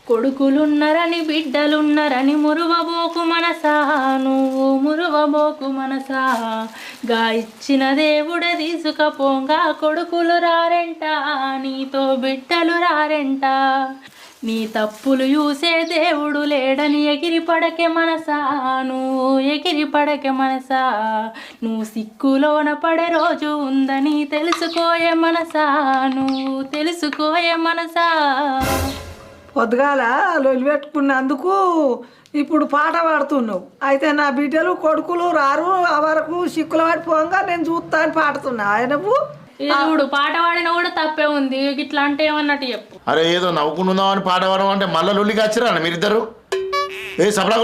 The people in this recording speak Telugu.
కొడుకులున్నరని బిడ్డలున్నరని మురువబోకు మనసా, నువ్వు మురువబోకు మనసా. గా ఇచ్చిన దేవుడే తీసుకపోంగా కొడుకులు రారెంట, నీతో బిడ్డలు రారెంట. నీ తప్పులు చూసే దేవుడు లేడని ఎగిరి పడకే మనసా, నువ్వు ఎగిరి పడకే మనసా. నువ్వు సిక్కులోన పడే రోజు ఉందని తెలుసుకోయే మనసా, నువ్వు తెలుసుకోయే మనసా. పొద్దుగాల లొలి పెట్టుకున్నందుకు ఇప్పుడు పాట పాడుతున్నావు. అయితే నా బిడ్డలు కొడుకులు రారు, ఆ వరకు సిక్కుల పడిపోగా నేను చూస్తా అని పాడుతున్నా. నువ్వు చూడు పాట పాడినా కూడా తప్పే ఉంది, ఇట్లా అంటే ఏమన్నట్టు చెప్పు. అరే ఏదో నవ్వుకుందాం అని పాట పాడడం అంటే మళ్ళీ లొల్లికి వచ్చిరా మీరిద్దరు. ఏ సపడా